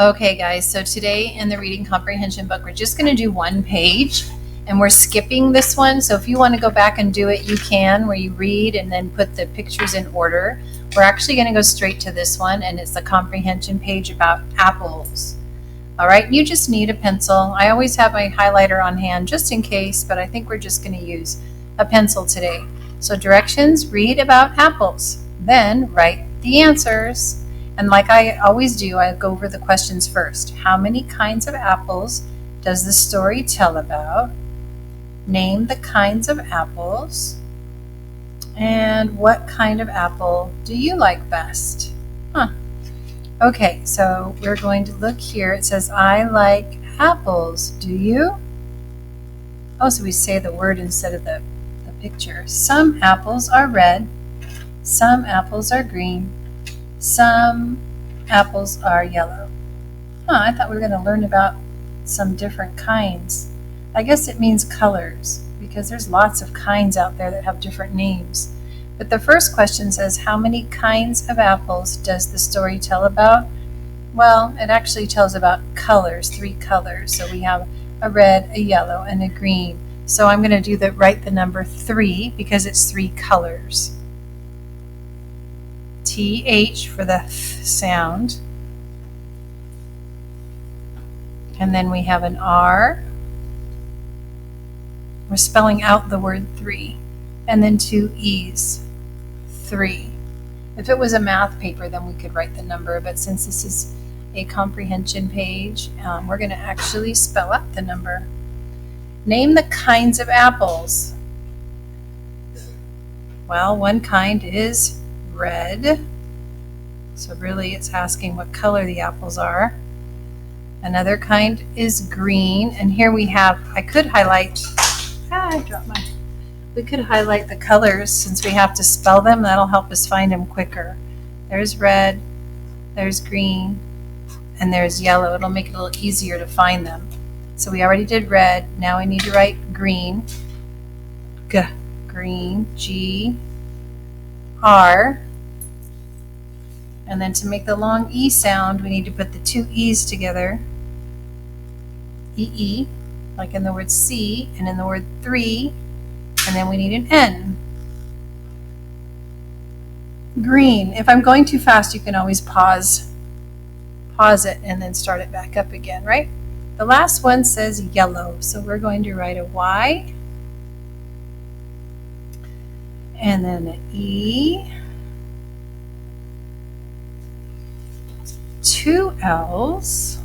Okay, guys, so today in the reading comprehension book, we're just going to do one page and we're skipping this one. So if you want to go back and do it, you can, where you read and then put the pictures in order. We're actually going to go straight to this one, and it's the comprehension page about apples. All right, you just need a pencil. I always have my highlighter on hand just in case, but I think we're just going to use a pencil today. So directions, read about apples, then write the answers. And like I always do, I go over the questions first. How many kinds of apples does the story tell about? Name the kinds of apples. And what kind of apple do you like best? Okay, so we're going to look here. It says, I like apples. Do you? Oh, so we say the word instead of the picture. Some apples are red. Some apples are green. Some apples are yellow. I thought we were going to learn about some different kinds. I guess it means colors, because there's lots of kinds out there that have different names. But the first question says, how many kinds of apples does the story tell about? Well, it actually tells about colors, 3 colors. So we have a red, a yellow, and a green. So I'm going to write the number 3 because it's 3 colors. TH for the sound. And then we have an R. We're spelling out the word 3. And then 2 E's. 3. If it was a math paper, then we could write the number, but since this is a comprehension page, we're going to actually spell out the number. Name the kinds of apples. Well, one kind is red. So really it's asking what color the apples are. Another kind is green. And here we have, I could highlight, we could highlight the colors since we have to spell them. That'll help us find them quicker. There's red, there's green, and there's yellow. It'll make it a little easier to find them. So we already did red. Now I need to write green. Green, G, R. And then to make the long E sound, we need to put the 2 E's together. E, like in the word see, and in the word 3, and then we need an N. Green. If I'm going too fast, you can always pause it and then start it back up again, right? The last one says yellow, so we're going to write a Y, and then an E, 2 L's.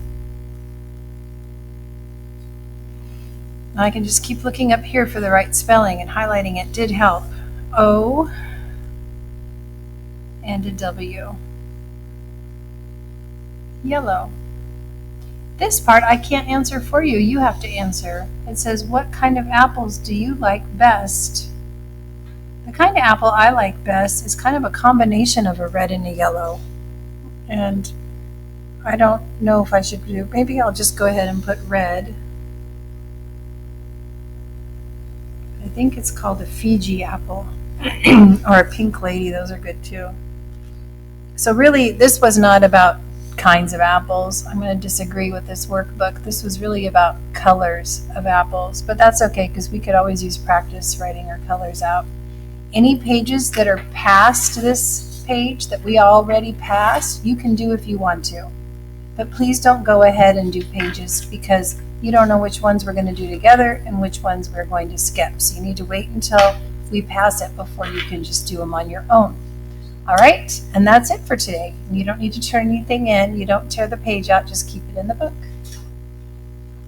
I can just keep looking up here for the right spelling, and highlighting it did help. O and a W. Yellow. This part I can't answer for you. You have to answer. It says, what kind of apples do you like best? The kind of apple I like best is kind of a combination of a red and a yellow. And I don't know if I should do, maybe I'll just go ahead and put red. I think it's called a Fiji apple or a pink lady. Those are good too. So really, this was not about kinds of apples. I'm going to disagree with this workbook. This was really about colors of apples, but that's okay because we could always use practice writing our colors out. Any pages that are past this page that we already passed, you can do if you want to. But please don't go ahead and do pages because you don't know which ones we're going to do together and which ones we're going to skip. So you need to wait until we pass it before you can just do them on your own. All right, and that's it for today. You don't need to turn anything in. You don't tear the page out, just keep it in the book.